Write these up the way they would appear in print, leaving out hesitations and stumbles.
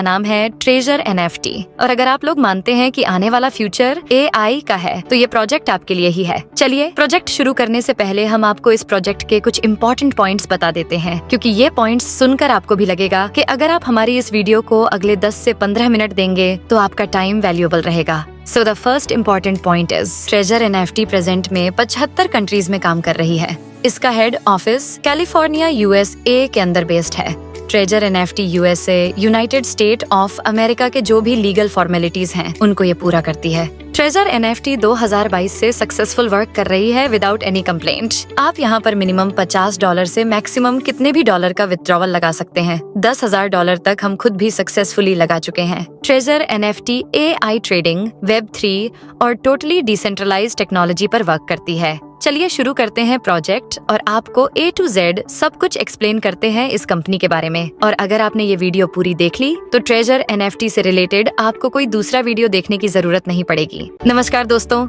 नाम है treasure NFT। और अगर आप लोग मानते हैं कि आने वाला फ्यूचर AI का है तो ये प्रोजेक्ट आपके लिए ही है। चलिए प्रोजेक्ट शुरू करने से पहले हम आपको इस प्रोजेक्ट के कुछ इम्पोर्टेंट पॉइंट्स बता देते हैं, क्योंकि ये पॉइंट्स सुनकर आपको भी लगेगा कि अगर आप हमारी इस वीडियो को अगले 10 से 15 मिनट देंगे तो आपका टाइम वैल्यूएबल रहेगा। So the first important point is treasure NFT present में 75 कंट्रीज में काम कर रही है। इसका हेड ऑफिस कैलिफोर्निया USA के अंदर बेस्ड है। Treasure NFT USA United state of America के जो भी लीगल फॉर्मेलिटीज हैं उनको ये पूरा करती है। ट्रेजर NFT 2022 से सक्सेसफुल वर्क कर रही है विदाउट एनी कंप्लेंट। आप यहाँ पर मिनिमम $50 से मैक्सिमम कितने भी डॉलर का विथड्रॉवल लगा सकते हैं। $10,000 तक हम खुद भी सक्सेसफुली लगा चुके हैं। Treasure NFT AI trading, Web3 और टोटली डिसेंट्रलाइज्ड टेक्नोलॉजी पर वर्क करती है। चलिए शुरू करते हैं प्रोजेक्ट और आपको A to Z सब कुछ एक्सप्लेन करते हैं इस कंपनी के बारे में। और अगर आपने ये वीडियो पूरी देख ली तो ट्रेजर NFT से रिलेटेड आपको कोई दूसरा वीडियो देखने की जरूरत नहीं पड़ेगी। नमस्कार दोस्तों,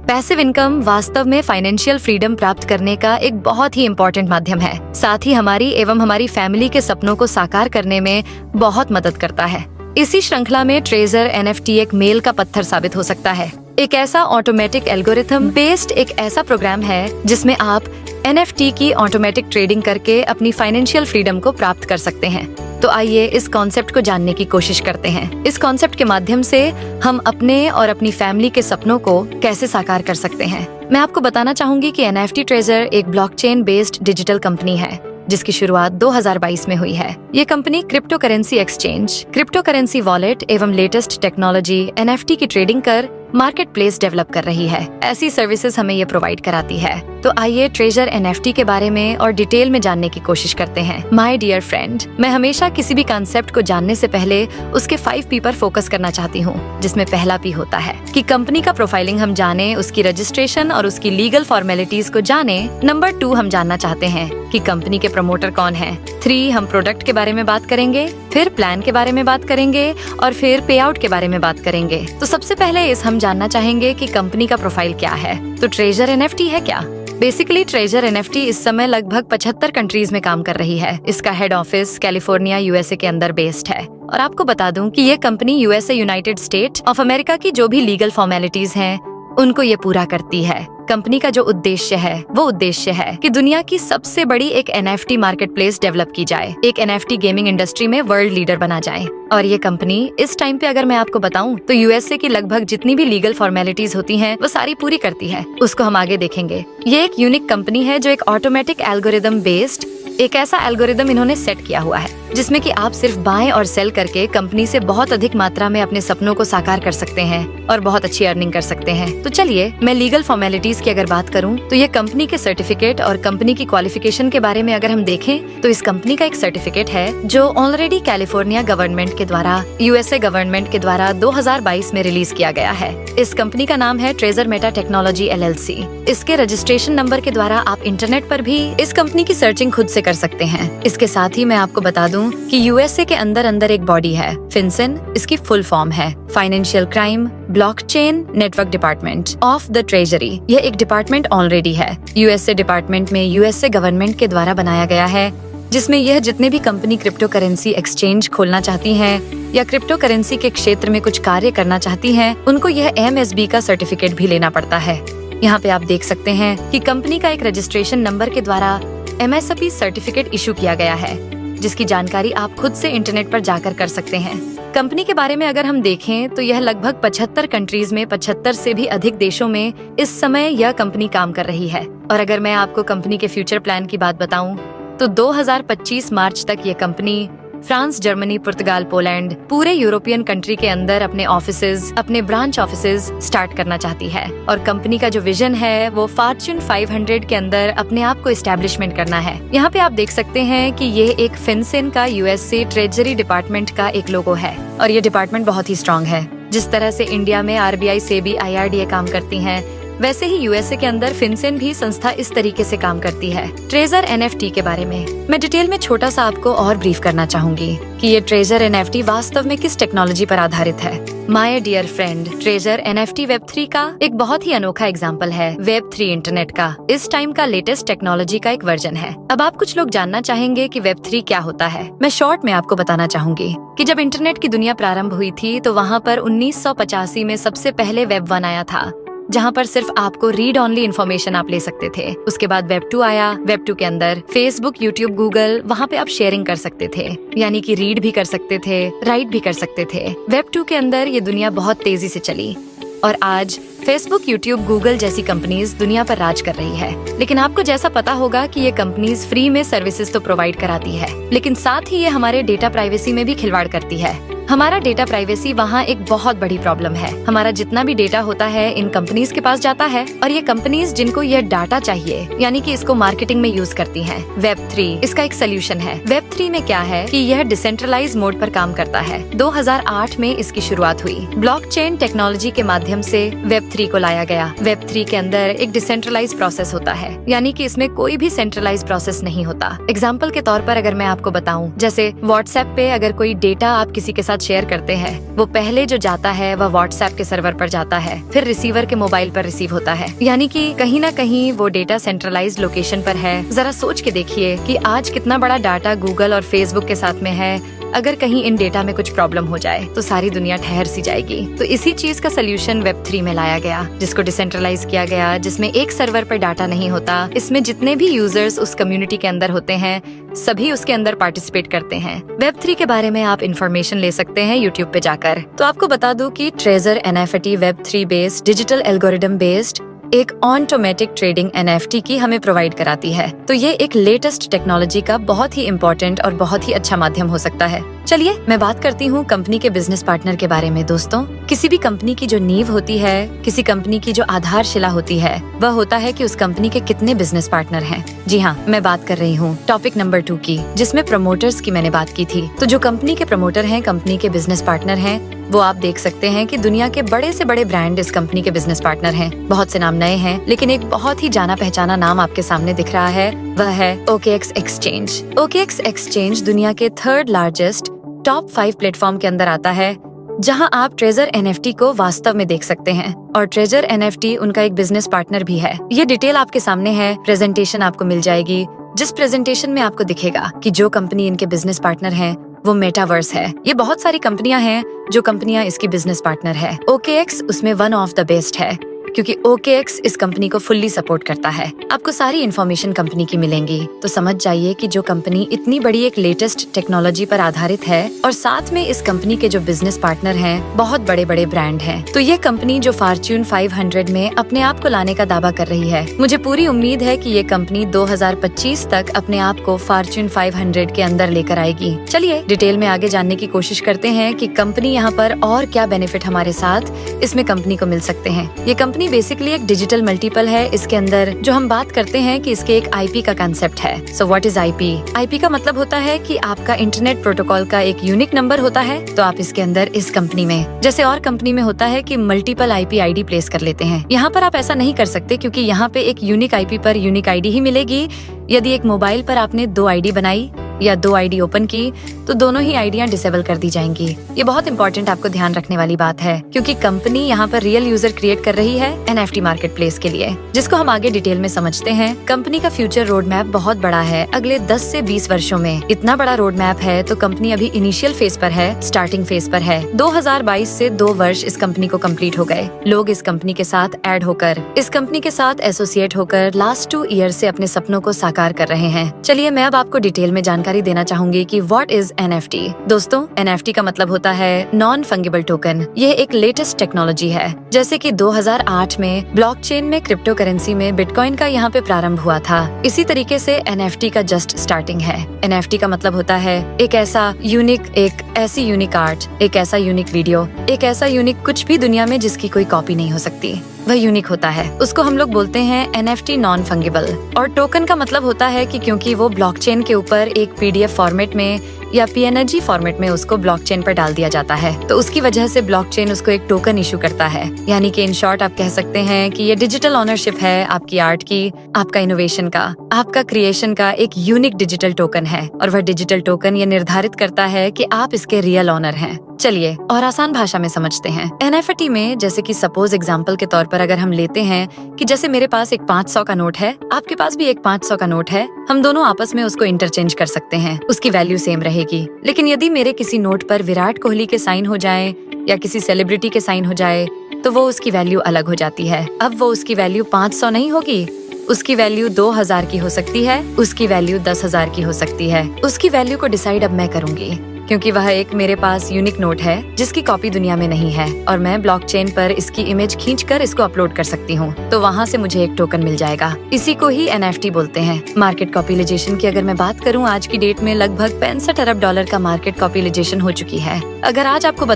पैसिव इनकम वास्तव में फाइनेंशियल फ्रीडम प्राप्त करने का एक बहुत ही इम्पोर्टेंट माध्यम है। साथ ही हमारी एवं हमारी फैमिली के सपनों को साकार करने में बहुत मदद करता है। इसी श्रृंखला में ट्रेजर NFT एक मेल का पत्थर साबित हो सकता है। एक ऐसा ऑटोमेटिक एल्गोरिथम बेस्ड एक ऐसा प्रोग्राम है जिसमें आप NFT की ऑटोमेटिक ट्रेडिंग करके अपनी फाइनेंशियल फ्रीडम को प्राप्त कर सकते हैं। तो आइए इस कॉन्सेप्ट को जानने की कोशिश करते हैं। इस कॉन्सेप्ट के माध्यम से हम अपने और अपनी फैमिली के सपनों को कैसे साकार कर सकते हैं। मैं आपको बताना चाहूंगी कि NFT ट्रेजर एक ब्लॉकचेन बेस्ड डिजिटल कंपनी है जिसकी शुरुआत 2022 में हुई है। ये company crypto currency exchange, crypto currency wallet एवं लेटेस्ट टेक्नोलॉजी NFT की ट्रेडिंग कर मार्केट प्लेस डेवलप कर रही है। ऐसी सर्विसेज हमें ये प्रोवाइड कराती है। तो आइए ट्रेजर NFT के बारे में और डिटेल में जानने की कोशिश करते हैं। माय डियर फ्रेंड, मैं हमेशा किसी भी कॉन्सेप्ट को जानने से पहले उसके 5 P पर फोकस करना चाहती हूँ, जिसमें पहला P होता है कि कंपनी का प्रोफाइलिंग हम जाने, उसकी रजिस्ट्रेशन और उसकी लीगल फॉर्मेलिटीज को जाने। नंबर 2 हम जानना चाहते हैं कि कंपनी के प्रमोटर कौन है। 3 हम प्रोडक्ट के बारे में बात करेंगे, फिर प्लान के बारे में बात करेंगे और फिर पे आउट के बारे में बात करेंगे। तो सबसे पहले हम जानना चाहेंगे कि कंपनी का प्रोफाइल क्या है। तो ट्रेजर NFT है क्या? बेसिकली ट्रेजर NFT इस समय लगभग 75 कंट्रीज में काम कर रही है। इसका हेड ऑफिस कैलिफोर्निया USA के अंदर बेस्ड है। और आपको बता दूं कि ये company USA United state of America की जो भी लीगल फॉर्मेलिटीज हैं उनको ये पूरा करती है। कंपनी का जो उद्देश्य है वो उद्देश्य है कि दुनिया की सबसे बड़ी एक NFT मार्केट प्लेस डेवलप की जाए, एक NFT गेमिंग इंडस्ट्री में वर्ल्ड लीडर बना जाए। और ये कंपनी इस टाइम पे अगर मैं आपको बताऊं तो USA की लगभग जितनी भी लीगल फॉर्मेलिटीज होती हैं वो सारी पूरी करती है। उसको हम आगे देखेंगे। ये एक यूनिक कंपनी है जो एक ऑटोमेटिक एल्गोरिदम बेस्ड एक ऐसा एल्गोरिदम इन्होंने सेट किया हुआ है जिसमें कि आप सिर्फ बाय और सेल करके कंपनी से बहुत अधिक मात्रा में अपने सपनों को साकार कर सकते हैं और बहुत अच्छी अर्निंग कर सकते हैं। तो चलिए मैं लीगल फॉर्मेलिटीज की अगर बात करूं तो ये कंपनी के सर्टिफिकेट और कंपनी की क्वालिफिकेशन के बारे में अगर हम देखें तो इस कंपनी का एक सर्टिफिकेट है जो ऑलरेडी कैलिफोर्निया गवर्नमेंट के द्वारा USA गवर्नमेंट के द्वारा 2022 में रिलीज किया गया है। इस कंपनी का नाम है ट्रेजर मेटा टेक्नोलॉजी LLC। इसके रजिस्ट्रेशन नंबर के द्वारा आप इंटरनेट पर भी इस कंपनी की सर्चिंग खुद से कर सकते हैं। इसके साथ ही मैं आपको बता दूं कि USA के अंदर एक बॉडी है FinCEN। इसकी फुल फॉर्म है financial crime blockchain network department of the treasury. यह एक डिपार्टमेंट ऑलरेडी है USA डिपार्टमेंट में USA गवर्नमेंट के द्वारा बनाया गया है, जिसमें यह जितने भी कंपनी क्रिप्टो करेंसी एक्सचेंज खोलना चाहती हैं या क्रिप्टो करेंसी के क्षेत्र में कुछ कार्य करना चाहती हैं उनको यह MSB का सर्टिफिकेट भी लेना पड़ता है। यहाँ पे आप देख सकते हैं कि कंपनी का एक रजिस्ट्रेशन नंबर के द्वारा MSB सर्टिफिकेट इशू किया गया है, जिसकी जानकारी आप खुद से इंटरनेट पर जाकर कर सकते हैं। कंपनी के बारे में अगर हम देखें तो यह लगभग 75 कंट्रीज में 75 से भी अधिक देशों में इस समय यह कंपनी काम कर रही है। और अगर मैं आपको कंपनी के फ्यूचर प्लान की बात बताऊं तो 2025 मार्च तक ये कंपनी फ्रांस, जर्मनी, पुर्तगाल, पोलैंड पूरे यूरोपियन कंट्री के अंदर अपने ऑफिसेज, अपने ब्रांच ऑफिसेज स्टार्ट करना चाहती है। और कंपनी का जो विजन है वो फॉर्च्यून 500 के अंदर अपने आप को एस्टेब्लिशमेंट करना है। यहाँ पे आप देख सकते हैं कि ये एक FinCEN का USA ट्रेजरी डिपार्टमेंट का एक लोगो है और ये डिपार्टमेंट बहुत ही स्ट्रॉन्ग है। जिस तरह से इंडिया में RBI, SEBI, IRDA काम करती हैं, वैसे ही यूएसए के अंदर फिनसेन भी संस्था इस तरीके से काम करती है। ट्रेजर एनएफटी के बारे में मैं डिटेल में छोटा सा आपको और ब्रीफ करना चाहूंगी कि ये ट्रेजर एनएफटी वास्तव में किस टेक्नोलॉजी पर आधारित है। My dear friend, treasure NFT वेब3 का एक बहुत ही अनोखा एग्जाम्पल है। वेब3 इंटरनेट का इस टाइम का लेटेस्ट टेक्नोलॉजी का एक वर्जन है। अब आप कुछ लोग जानना चाहेंगे कि वेब3 क्या होता है। मैं शॉर्ट में आपको बताना चाहूंगी कि जब इंटरनेट की दुनिया प्रारंभ हुई थी तो वहाँ पर 1985 में सबसे पहले वेब 1 आया था, जहाँ पर सिर्फ आपको रीड ऑनली इन्फॉर्मेशन आप ले सकते थे। उसके बाद वेब 2 आया। वेब 2 के अंदर फेसबुक, यूट्यूब, गूगल, वहाँ पे आप शेयरिंग कर सकते थे, यानी कि रीड भी कर सकते थे, राइट भी कर सकते थे। वेब 2 के अंदर ये दुनिया बहुत तेजी से चली और आज फेसबुक, यूट्यूब, गूगल जैसी कंपनीज दुनिया पर राज कर रही है। लेकिन आपको जैसा पता होगा कि ये कंपनीज फ्री में सर्विसेज तो प्रोवाइड कराती है, लेकिन साथ ही ये हमारे डेटा प्राइवेसी में भी खिलवाड़ करती है। हमारा डेटा प्राइवेसी वहाँ एक बहुत बड़ी प्रॉब्लम है। हमारा जितना भी डेटा होता है इन कंपनीज के पास जाता है और ये कंपनीज जिनको ये डाटा चाहिए यानी कि इसको मार्केटिंग में यूज करती हैं। वेब 3 इसका एक सोल्यूशन है। वेब 3 में क्या है कि यह डिसेंट्रलाइज मोड पर काम करता है। 2008 में इसकी शुरुआत हुई। ब्लॉकचेन टेक्नोलॉजी के माध्यम से वेब 3 को लाया गया। वेब 3 के अंदर एक डिसेंट्रलाइज प्रोसेस होता है, यानी कि इसमें कोई भी सेंट्रलाइज प्रोसेस नहीं होता। एग्जाम्पल के तौर पर अगर मैं आपको बताऊं, जैसे व्हाट्सएप पे अगर कोई डेटा आप किसी के साथ शेयर करते हैं, वो पहले जो जाता है वह व्हाट्सएप के सर्वर पर जाता है, फिर रिसीवर के मोबाइल पर रिसीव होता है, यानी कि कहीं ना कहीं वो डेटा सेंट्रलाइज्ड लोकेशन पर है। जरा सोच के देखिए कि आज कितना बड़ा डाटा गूगल और फेसबुक के साथ में है। अगर कहीं इन डेटा में कुछ प्रॉब्लम हो जाए तो सारी दुनिया ठहर सी जाएगी। तो इसी चीज का सोल्यूशन वेब 3 में लाया गया, जिसको डिसेंट्रलाइज किया गया, जिसमें एक सर्वर पर डाटा नहीं होता। इसमें जितने भी यूजर्स उस कम्युनिटी के अंदर होते हैं सभी उसके अंदर पार्टिसिपेट करते हैं। वेब 3 के बारे में आप इन्फॉर्मेशन ले सकते हैं यूट्यूब पे जाकर। तो आपको बता दूं कि treasure NFT web 3 based digital algorithm based एक ऑटोमेटिक ट्रेडिंग एनएफटी की हमें प्रोवाइड कराती है। तो ये एक लेटेस्ट टेक्नोलॉजी का बहुत ही इम्पोर्टेंट और बहुत ही अच्छा माध्यम हो सकता है। चलिए मैं बात करती हूँ कंपनी के बिजनेस पार्टनर के बारे में। दोस्तों, किसी भी कंपनी की जो नींव होती है, किसी कंपनी की जो आधारशिला होती है, वह होता है कि उस कंपनी के कितने बिजनेस पार्टनर हैं। जी हाँ, मैं बात कर रही हूँ टॉपिक नंबर 2 की, जिसमें प्रमोटर्स की मैंने बात की थी। तो जो कंपनी के प्रमोटर हैं, कंपनी के बिजनेस पार्टनर हैं, वो आप देख सकते हैं कि दुनिया के बड़े से बड़े ब्रांड इस कंपनी के बिजनेस पार्टनर हैं। बहुत से नाम नए हैं, लेकिन एक बहुत ही जाना पहचाना नाम आपके सामने दिख रहा है, वह है OKX एक्सचेंज। OKX एक्सचेंज दुनिया के 3rd लार्जेस्ट टॉप 5 प्लेटफॉर्म के अंदर आता है, जहां आप ट्रेजर एनएफटी को वास्तव में देख सकते हैं। और ट्रेजर एनएफटी उनका एक बिजनेस पार्टनर भी है। ये डिटेल आपके सामने है, प्रेजेंटेशन आपको मिल जाएगी, जिस प्रेजेंटेशन में आपको दिखेगा कि जो कंपनी इनके बिजनेस पार्टनर है वो मेटावर्स है। ये बहुत सारी कंपनियां हैं जो कंपनियां इसकी बिजनेस पार्टनर है। OKX उसमें वन ऑफ द बेस्ट है, क्योंकि OKX इस कंपनी को फुल्ली सपोर्ट करता है। आपको सारी इन्फॉर्मेशन कंपनी की मिलेंगी, तो समझ जाइए कि जो कंपनी इतनी बड़ी एक लेटेस्ट टेक्नोलॉजी पर आधारित है और साथ में इस कंपनी के जो बिजनेस पार्टनर हैं बहुत बड़े बड़े ब्रांड हैं। तो ये कंपनी जो फॉर्च्यून 500 में अपने आप को लाने का दावा कर रही है, मुझे पूरी उम्मीद है कि ये कंपनी 2025 तक अपने आप को फॉर्च्यून 500 के अंदर लेकर आएगी। चलिए डिटेल में आगे जानने की कोशिश करते हैं कि कंपनी यहाँ पर और क्या बेनिफिट हमारे साथ इसमें कंपनी को मिल सकते हैं। ये कंपनी बेसिकली एक डिजिटल मल्टीपल है। इसके अंदर जो हम बात करते हैं कि इसके एक आईपी का कंसेप्ट है। So what is IP? IP का मतलब होता है कि आपका इंटरनेट प्रोटोकॉल का एक यूनिक नंबर होता है। तो आप इसके अंदर इस कंपनी में, जैसे और कंपनी में होता है कि मल्टीपल आईपी आईडी प्लेस कर लेते हैं, यहाँ पर आप ऐसा नहीं कर सकते, क्योंकि यहाँ पे एक यूनिक आईपी पर यूनिक आईडी ही मिलेगी। यदि एक मोबाइल पर आपने 2 आईडी बनाई या 2 आईडी ओपन की तो दोनों ही आईडियां डिसेबल कर दी जाएंगी। ये बहुत इंपॉर्टेंट आपको ध्यान रखने वाली बात है, क्योंकि कंपनी यहाँ पर रियल यूजर क्रिएट कर रही है एनएफटी मार्केट प्लेस के लिए, जिसको हम आगे डिटेल में समझते हैं। कंपनी का फ्यूचर रोड मैप बहुत बड़ा है। अगले 10 से 20 वर्षों में इतना बड़ा रोड मैप है, तो कंपनी अभी इनिशियल फेज पर है, स्टार्टिंग फेज पर है। 2022 से 2 वर्ष इस कंपनी को कंप्लीट हो गए। लोग इस कंपनी के साथ ऐड होकर, इस कंपनी के साथ एसोसिएट होकर लास्ट 2 ईयर से अपने सपनों को साकार कर रहे हैं। चलिए मैं अब आपको डिटेल में जानकारी देना चाहूंगी कि व्हाट इज एनएफटी। दोस्तों, एनएफटी का मतलब होता है नॉन फंगिबल टोकन। यह एक लेटेस्ट टेक्नोलॉजी है। जैसे कि 2008 में ब्लॉकचेन में क्रिप्टो करेंसी में बिटकॉइन का यहाँ पे प्रारंभ हुआ था, इसी तरीके से एनएफटी का जस्ट स्टार्टिंग है। एनएफटी का मतलब होता है एक ऐसा यूनिक, एक ऐसी यूनिक आर्ट, एक ऐसा यूनिक वीडियो, एक ऐसा यूनिक कुछ भी दुनिया में जिसकी कोई कॉपी नहीं हो सकती। वह यूनिक होता है। उसको हम लोग बोलते हैं NFT नॉन फंगिबल। और टोकन का मतलब होता है कि क्योंकि वो ब्लॉकचेन के ऊपर एक PDF फॉर्मेट में या PNG फॉर्मेट में उसको ब्लॉकचेन पर डाल दिया जाता है, तो उसकी वजह से ब्लॉकचेन उसको एक टोकन इशू करता है। यानी कि इन शॉर्ट आप कह सकते हैं कि ये डिजिटल ऑनरशिप है आपकी आर्ट की, आपका इनोवेशन का, आपका क्रिएशन का एक यूनिक डिजिटल टोकन है। और वह डिजिटल टोकन ये निर्धारित करता है कि आप इसके रियल ऑनर हैं। चलिए और आसान भाषा में समझते हैं। NFT में जैसे कि सपोज एग्जांपल के तौर पर अगर हम लेते हैं कि जैसे मेरे पास एक 500 का नोट है, आपके पास भी एक 500 का नोट है, हम दोनों आपस में उसको इंटरचेंज कर सकते हैं, उसकी वैल्यू सेम रहेगी। लेकिन यदि मेरे किसी नोट पर विराट कोहली के साइन हो जाए या किसी सेलिब्रिटी के साइन हो जाए तो वो उसकी वैल्यू अलग हो जाती है। अब वो उसकी वैल्यू 500 नहीं होगी, उसकी वैल्यू 2000 की हो सकती है, उसकी वैल्यू 10,000 की हो सकती है। उसकी वैल्यू को डिसाइड अब मैं करूंगी, क्योंकि वह एक मेरे पास यूनिक नोट है जिसकी कॉपी दुनिया में नहीं है और मैं ब्लॉकचेन पर इसकी इमेज खींचकर इसको अपलोड कर सकती हूँ, तो वहाँ से मुझे एक टोकन मिल जाएगा। इसी को ही NFT बोलते हैं। मार्केट कैपिटलाइजेशन की अगर मैं बात करूँ, आज की डेट में लगभग $65 अरब का मार्केट कैपिटलाइजेशन हो चुकी है। अगर आज आपको